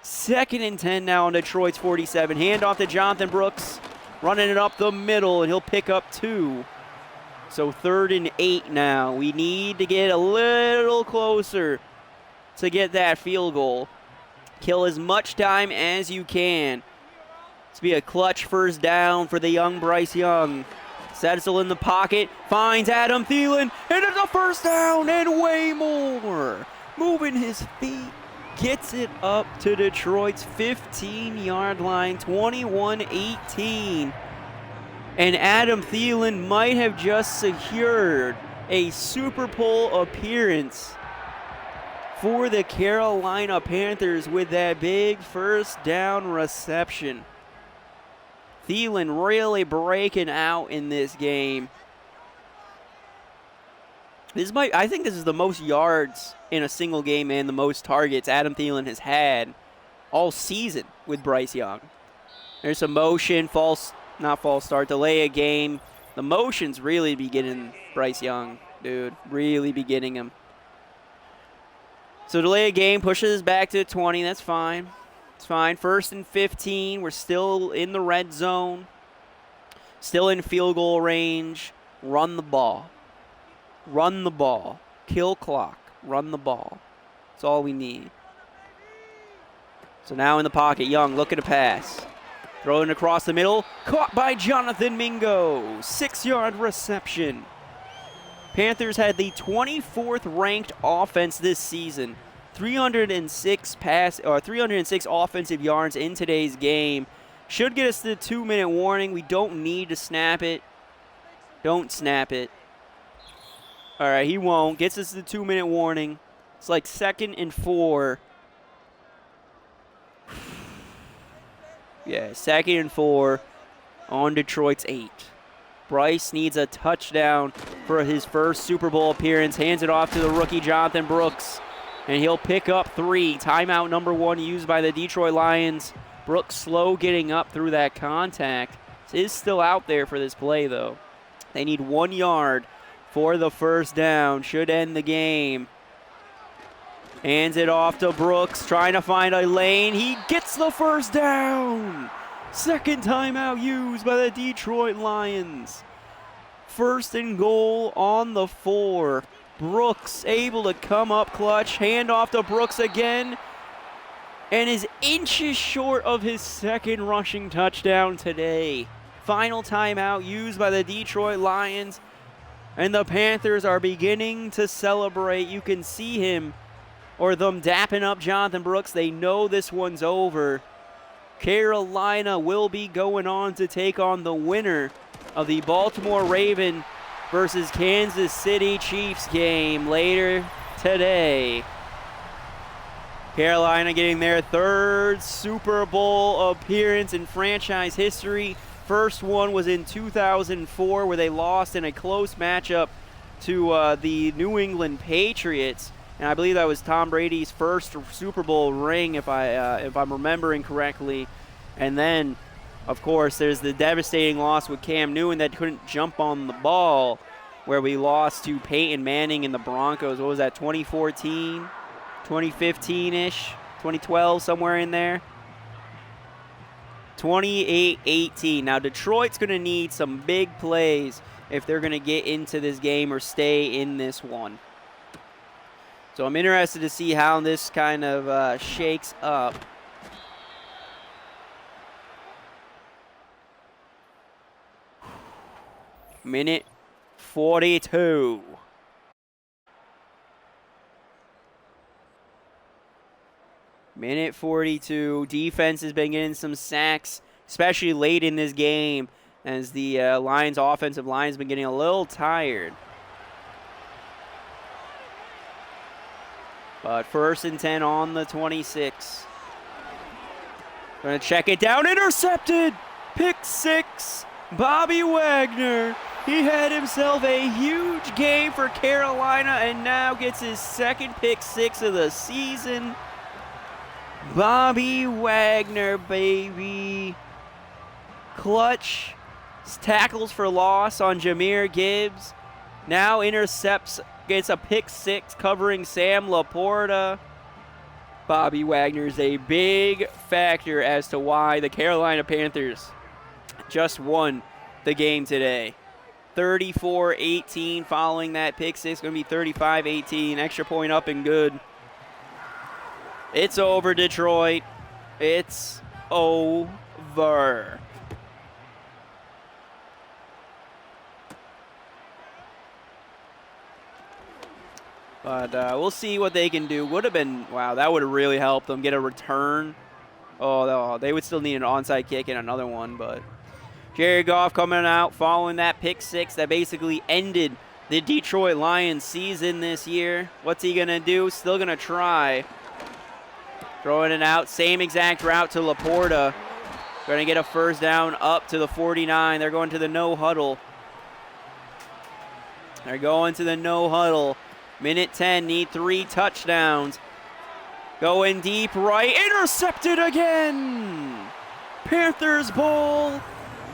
2nd and 10 now on Detroit's 47. Handoff to Jonathan Brooks. Running it up the middle, and he'll pick up 2. So 3rd and 8 now. We need to get a little closer to get that field goal. Kill as much time as you can. It's be a clutch first down for the young Bryce Young. Setzel in the pocket, finds Adam Thielen, and it's a first down and way more. Moving his feet, gets it up to Detroit's 15-yard line, 21-18. And Adam Thielen might have just secured a Super Bowl appearance for the Carolina Panthers with that big first down reception. Thielen really breaking out in this game. I think this is the most yards in a single game and the most targets Adam Thielen has had all season with Bryce Young. There's some motion, not false start, delay a game. The motion's really beginning Bryce Young, dude. Really beginning him. So delay a game, pushes back to 20. That's fine. It's fine. 1st and 15. We're still in the red zone. Still in field goal range. Run the ball. Run the ball. Kill clock. Run the ball. That's all we need. So now in the pocket, Young looking to pass. Throwing across the middle. Caught by Jonathan Mingo. 6-yard reception. Panthers had the 24th ranked offense this season. 306 offensive yards in today's game. Should get us to the 2-minute warning. We don't need to snap it. Don't snap it. All right, he won't. Gets us to the 2-minute warning. It's like 2nd and 4. Yeah, 2nd and 4 on Detroit's 8. Bryce needs a touchdown for his first Super Bowl appearance. Hands it off to the rookie Jonathan Brooks, and he'll pick up 3. Timeout number 1 used by the Detroit Lions. Brooks slow getting up through that contact. Is still out there for this play, though. They need 1 yard for the first down. Should end the game. Hands it off to Brooks, trying to find a lane. He gets the first down. 2nd timeout used by the Detroit Lions. 1st and goal on the 4. Brooks able to come up clutch. Hand off to Brooks again. And is inches short of his 2nd rushing touchdown today. Final timeout used by the Detroit Lions. And the Panthers are beginning to celebrate. You can see him or them dapping up Jonathan Brooks. They know this one's over. Carolina will be going on to take on the winner of the Baltimore Ravens versus Kansas City Chiefs game later today. Carolina getting their 3rd Super Bowl appearance in franchise history. First one was in 2004 where they lost in a close matchup to the New England Patriots. And I believe that was Tom Brady's first Super Bowl ring, if I'm remembering correctly. And then, of course, there's the devastating loss with Cam Newton that couldn't jump on the ball, where we lost to Peyton Manning and the Broncos. What was that, 2014, 2015-ish, 2012, somewhere in there? 28-18. Now, Detroit's going to need some big plays if they're going to get into this game or stay in this one. So I'm interested to see how this kind of shakes up. Minute 42. Minute 42. Defense has been getting some sacks, especially late in this game, as the Lions' offensive line has been getting a little tired. But 1st and 10 on the 26. Going to check it down. Intercepted. Pick 6. Bobby Wagner. He had himself a huge game for Carolina and now gets his 2nd pick 6 of the season. Bobby Wagner, baby. Clutch tackles for loss on Jahmyr Gibbs. Now intercepts, gets a pick 6 covering Sam Laporta. Bobby Wagner is a big factor as to why the Carolina Panthers just won the game today. 34-18 following that pick 6. Going to be 35-18. Extra point up and good. It's over, Detroit. It's over. But we'll see what they can do. Would have been, wow, that would have really helped them get a return. Oh, they would still need an onside kick and another one. But Jared Goff coming out following that pick six that basically ended the Detroit Lions season this year. What's he going to do? Still going to try. Throwing it out. Same exact route to Laporta. Going to get a first down up to the 49. They're going to the no huddle. They're going to the no huddle. Minute 10, need 3 touchdowns. Going deep right, intercepted again. Panthers ball,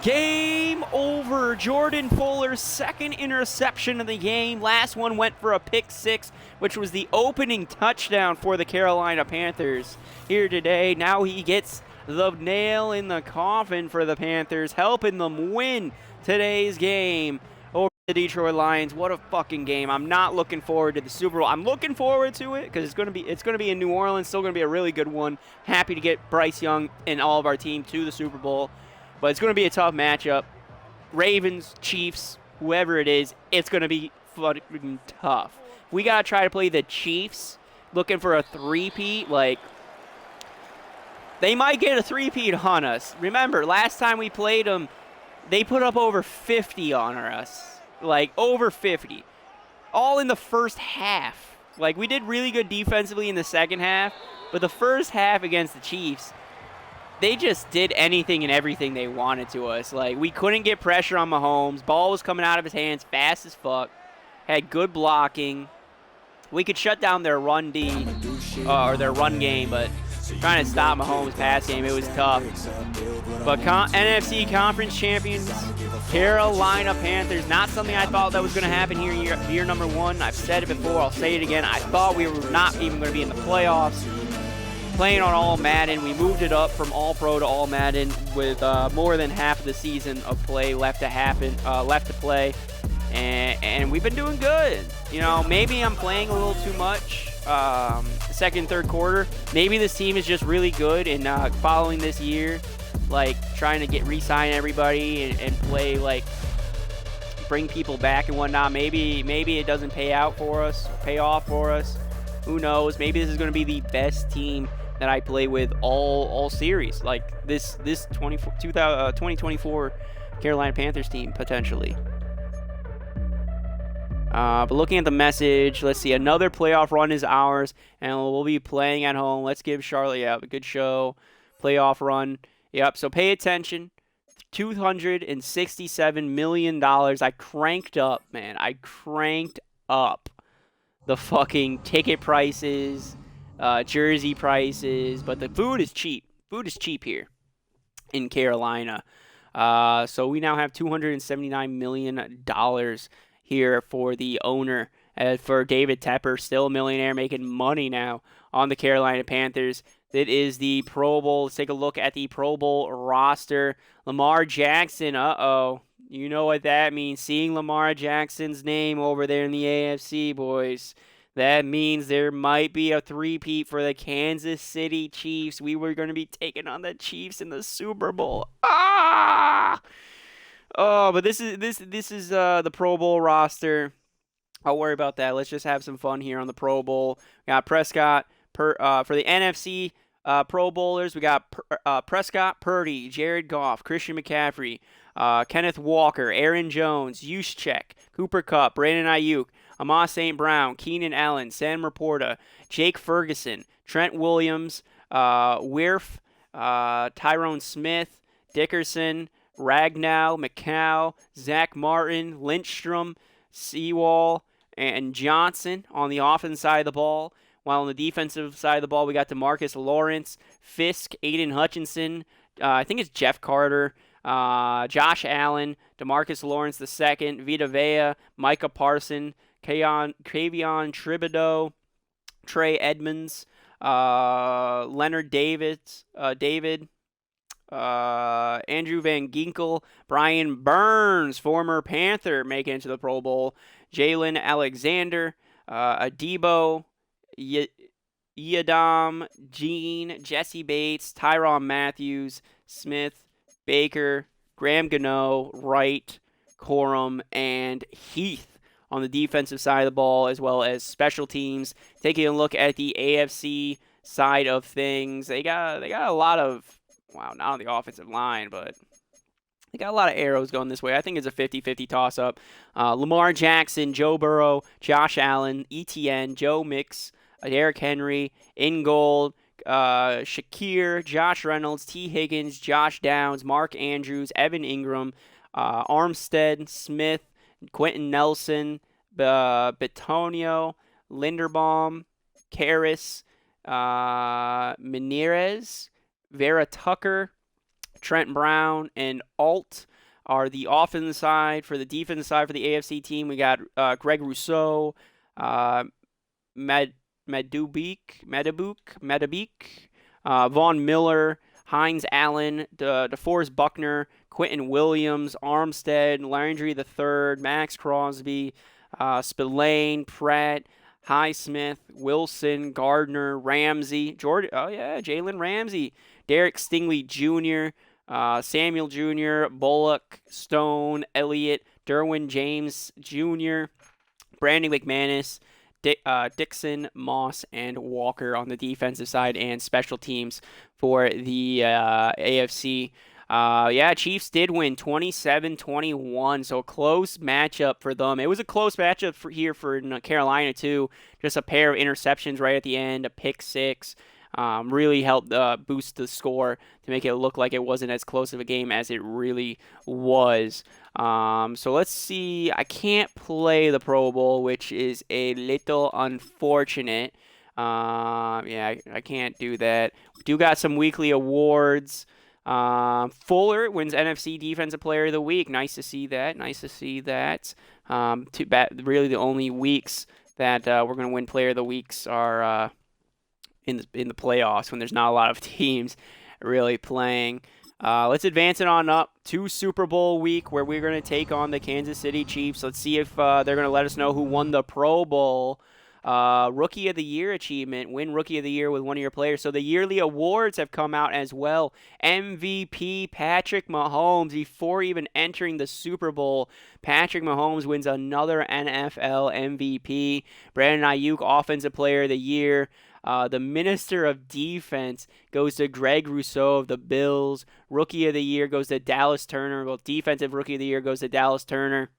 game over. Jordan Fuller's second interception of the game. Last one went for a pick six, which was the opening touchdown for the Carolina Panthers here today. Now he gets the nail in the coffin for the Panthers, helping them win today's game over the Detroit Lions. What a fucking game. I'm not looking forward to the Super Bowl. I'm looking forward to it because it's going to be in New Orleans. Still going to be a really good one. Happy to get Bryce Young and all of our team to the Super Bowl. But it's going to be a tough matchup. Ravens, Chiefs, whoever it is, it's going to be fucking tough. We got to try to play the Chiefs looking for a three-peat. Like, they might get a three-peat on us. Remember, last time we played them, they put up over 50 on us. Like, over 50. All in the first half. Like, we did really good defensively in the second half, but the first half against the Chiefs, they just did anything and everything they wanted to us. Like, we couldn't get pressure on Mahomes. Ball was coming out of his hands fast as fuck. Had good blocking. We could shut down their run D, or their run game, but trying to stop Mahomes' pass game, it was tough. But NFC Conference champions, Carolina Panthers, not something I thought that was going to happen here year number one. I've said it before, I'll say it again. I thought we were not even going to be in the playoffs. Playing on All Madden, we moved it up from All Pro to All Madden with more than half of the season of play left to play, and we've been doing good. You know, maybe I'm playing a little too much. Second, third quarter. Maybe this team is just really good in following this year, like trying to re-sign everybody and play, like bring people back and whatnot. Maybe it doesn't pay off for us. Who knows? Maybe this is going to be the best team that I play with all series. Like this 2024 Carolina Panthers team potentially. But looking at the message, let's see. Another playoff run is ours, and we'll be playing at home. Let's give Charlotte, a good show. Playoff run. Yep, so pay attention. $267 million. I cranked up, man. I cranked up the fucking ticket prices, jersey prices, but the food is cheap. Food is cheap here in Carolina. So we now have $279 million here for the owner. For David Tepper, still a millionaire, making money now on the Carolina Panthers. That is the Pro Bowl. Let's take a look at the Pro Bowl roster. Lamar Jackson, you know what that means. Seeing Lamar Jackson's name over there in the AFC, boys. That means there might be a three-peat for the Kansas City Chiefs. We were going to be taking on the Chiefs in the Super Bowl. Oh, but this is the Pro Bowl roster. I'll worry about that. Let's just have some fun here on the Pro Bowl. We got Prescott for the NFC Pro Bowlers. We got Prescott, Purdy, Jared Goff, Christian McCaffrey, Kenneth Walker, Aaron Jones, Juszczyk, Cooper Kupp, Brandon Ayuk, Amon St. Brown, Keenan Allen, Sam Laporta, Jake Ferguson, Trent Williams, Wirf, Tyrone Smith, Dickerson, Ragnow, McCow, Zach Martin, Lindstrom, Sewell, and Johnson on the offensive side of the ball. While on the defensive side of the ball, we got DeMarcus Lawrence, Fisk, Aiden Hutchinson, I think it's Jeff Carter, Josh Allen, DeMarcus Lawrence II, Vita Vea, Micah Parson, Kavion Thibodeau, Trey Edmonds, Leonard David, Andrew Van Ginkel, Brian Burns, former Panther, making it to the Pro Bowl, Jalen Alexander, Adebo, Yadam, Gene, Jesse Bates, Tyron Matthews, Smith, Baker, Graham Gano, Wright, Corum, and Heath on the defensive side of the ball, as well as special teams. Taking a look at the AFC side of things, they got a lot of, wow, not on the offensive line, but they got a lot of arrows going this way. I think it's a 50-50 toss-up. Lamar Jackson, Joe Burrow, Josh Allen, ETN, Joe Mix, Derrick Henry, Ingold, Shakir, Josh Reynolds, T. Higgins, Josh Downs, Mark Andrews, Evan Ingram, Armstead, Smith, Quentin Nelson, Bitonio, Linderbaum, Karras, Menirez, Vera Tucker, Trent Brown, and Alt are the offensive side. For the defensive side for the AFC team, we got Greg Rousseau, Madubik, Vaughn Miller, Hines Allen, DeForest Buckner, Quentin Williams, Armstead, Landry III, Max Crosby, Spillane, Pratt, Highsmith, Wilson, Gardner, Ramsey, Jalen Ramsey, Derek Stingley Jr., Samuel Jr., Bullock, Stone, Elliott, Derwin James Jr., Brandon McManus, Dixon, Moss, and Walker on the defensive side, and special teams for the AFC. Chiefs did win 27-21, so a close matchup for them. It was a close matchup here for Carolina, too. Just a pair of interceptions right at the end, a pick six. Really helped boost the score to make it look like it wasn't as close of a game as it really was. So let's see. I can't play the Pro Bowl, which is a little unfortunate. I can't do that. We do got some weekly awards. Fuller wins NFC Defensive Player of the Week. Nice to see that. Too bad. Really, the only weeks that we're going to win Player of the Weeks are in the playoffs, when there's not a lot of teams really playing. Let's advance it on up to Super Bowl week, where we're going to take on the Kansas City Chiefs. Let's see if they're going to let us know who won the Pro Bowl. Rookie of the Year achievement, win Rookie of the Year with one of your players. So the yearly awards have come out as well. MVP Patrick Mahomes, before even entering the Super Bowl, Patrick Mahomes wins another NFL MVP. Brandon Ayuk, Offensive Player of the Year. The Minister of Defense goes to Greg Rousseau of the Bills. Rookie of the Year goes to Dallas Turner. Well, Defensive Rookie of the Year goes to Dallas Turner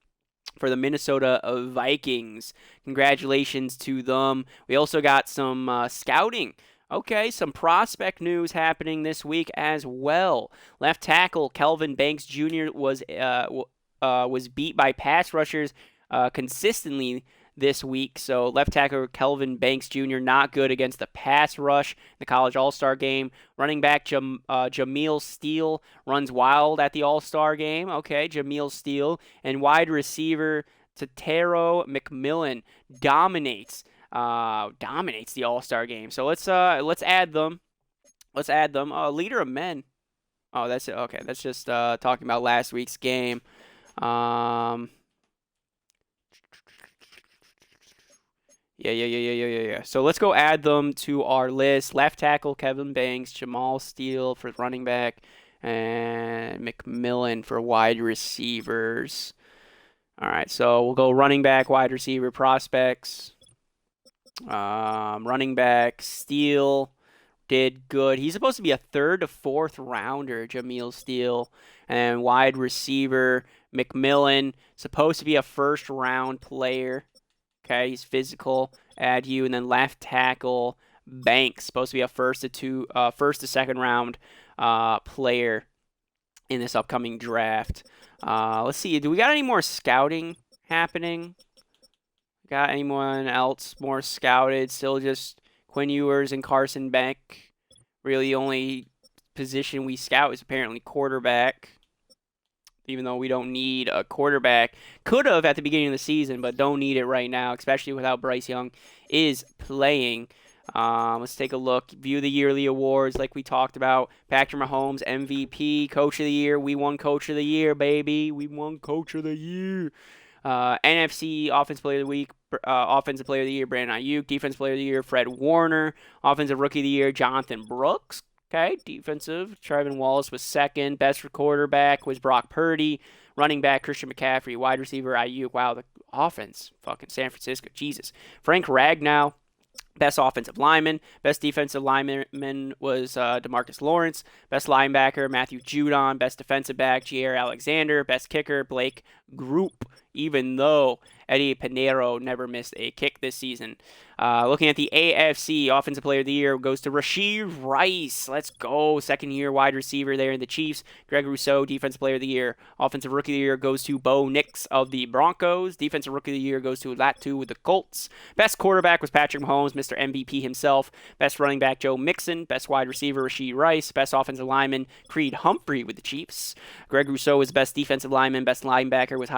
for the Minnesota Vikings. Congratulations to them. We also got some scouting. Okay, some prospect news happening this week as well. Left tackle Kelvin Banks Jr. was beat by pass rushers consistently this week. So left tackle Kelvin Banks Jr. not good against the pass rush in the college All-Star game. Running back Jameel Steele runs wild at the All-Star game. Okay, Jameel Steele. And wide receiver Tatero McMillan dominates the All-Star game. So let's add them. Leader of men. Oh, that's it. Okay, that's just talking about last week's game. Yeah. So let's go add them to our list. Left tackle, Kevin Banks, Jamal Steele for running back, and McMillan for wide receivers. All right, so we'll go running back, wide receiver prospects. Running back, Steele did good. He's supposed to be a 3rd to 4th rounder, Jameel Steele. And wide receiver, McMillan, supposed to be a 1st round player. Okay, he's physical. Add you. And then left tackle, Banks, supposed to be a 1st to 2nd round player in this upcoming draft. Let's see. Do we got any more scouting happening? Got anyone else more scouted? Still just Quinn Ewers and Carson Beck. Really, the only position we scout is apparently quarterback. Even though we don't need a quarterback. Could have at the beginning of the season, but don't need it right now, especially with how Bryce Young is playing. Let's take a look. View the yearly awards like we talked about. Patrick Mahomes, MVP, Coach of the Year. We won Coach of the Year, baby. We won Coach of the Year. NFC Offensive Player of the Week, Offensive Player of the Year, Brandon Ayuk. Defensive Player of the Year, Fred Warner. Offensive Rookie of the Year, Jonathan Brooks. Okay, defensive. Trevin Wallace was second. Best quarterback was Brock Purdy. Running back, Christian McCaffrey. Wide receiver, Ayuk. Wow, the offense. Fucking San Francisco. Jesus. Frank Ragnow. Best offensive lineman. Best defensive lineman was DeMarcus Lawrence. Best linebacker, Matthew Judon. Best defensive back, Jair Alexander. Best kicker, Blake Group, even though Eddie Pinheiro never missed a kick this season. Looking at the AFC, Offensive Player of the Year goes to Rashee Rice. Let's go. Second-year wide receiver there in the Chiefs. Greg Rousseau, Defensive Player of the Year. Offensive Rookie of the Year goes to Bo Nix of the Broncos. Defensive Rookie of the Year goes to Latu with the Colts. Best quarterback was Patrick Mahomes, Mr. MVP himself. Best running back, Joe Mixon. Best wide receiver, Rashee Rice. Best offensive lineman, Creed Humphrey with the Chiefs. Greg Rousseau was best defensive lineman. Best linebacker was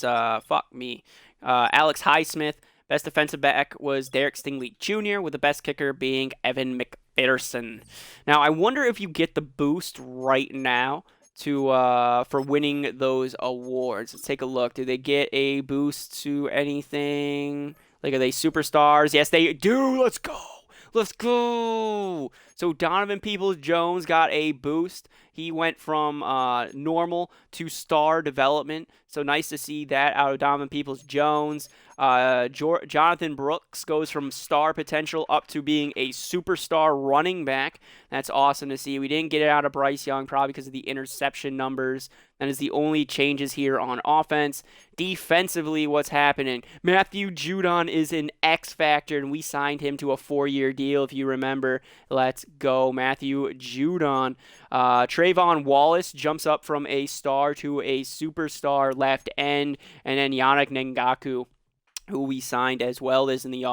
Alex Highsmith. Best defensive back was Derek Stingley Jr., with the best kicker being Evan McPherson. Now, I wonder if you get the boost right now for winning those awards. Let's take a look. Do they get a boost to anything? Like, are they superstars? Yes, they do. Let's go. Let's go. So Donovan Peoples-Jones got a boost. He went from normal to star development. So nice to see that out of Donovan Peoples-Jones. Jonathan Brooks goes from star potential up to being a superstar running back. That's awesome to see. We didn't get it out of Bryce Young, probably because of the interception numbers. That is the only changes here on offense. Defensively, what's happening? Matthew Judon is an X factor, and we signed him to a 4-year deal, if you remember. Let's go, Matthew Judon. Trayvon Wallace jumps up from a star to a superstar left end, and then Yannick Ngakoue, who we signed as well as in the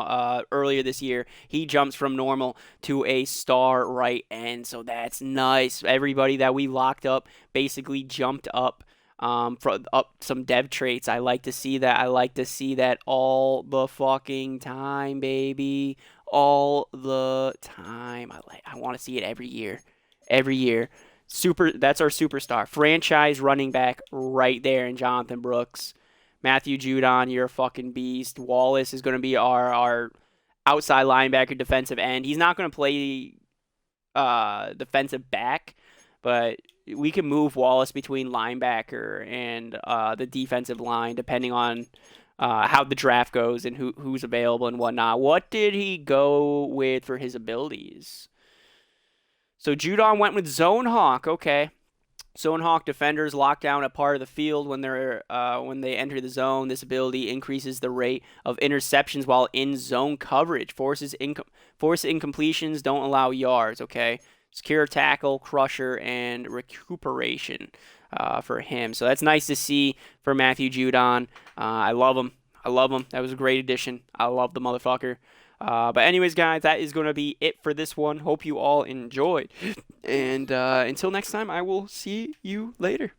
earlier this year, he jumps from normal to a star right end. So that's nice. Everybody that we locked up basically jumped up some dev traits. I like to see that. I like to see that all the fucking time, baby. All the time. I want to see it every year. Every year. That's our superstar. Franchise running back right there in Jonathan Brooks. Matthew Judon, you're a fucking beast. Wallace is going to be our outside linebacker, defensive end. He's not going to play defensive back, but we can move Wallace between linebacker and the defensive line, depending on how the draft goes and who's available and whatnot. What did he go with for his abilities? So Judon went with Zone Hawk. Okay. Zone Hawk defenders lock down a part of the field when they enter the zone. This ability increases the rate of interceptions while in zone coverage. Force incompletions, don't allow yards. Okay, secure tackle, crusher, and recuperation for him. So that's nice to see for Matthew Judon. I love him. That was a great addition. I love the motherfucker. But anyways, guys, that is going to be it for this one. Hope you all enjoyed. And until next time, I will see you later.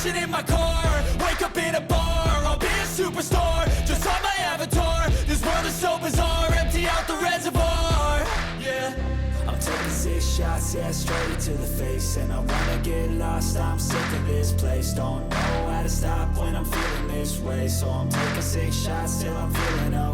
In my car, wake up in a bar, I'll be a superstar, just on my avatar. This world is so bizarre, empty out the reservoir. Yeah, I'm taking 6 shots, yeah, straight to the face. And I wanna get lost, I'm sick of this place. Don't know how to stop when I'm feeling this way. So I'm taking 6 shots till I'm feeling okay.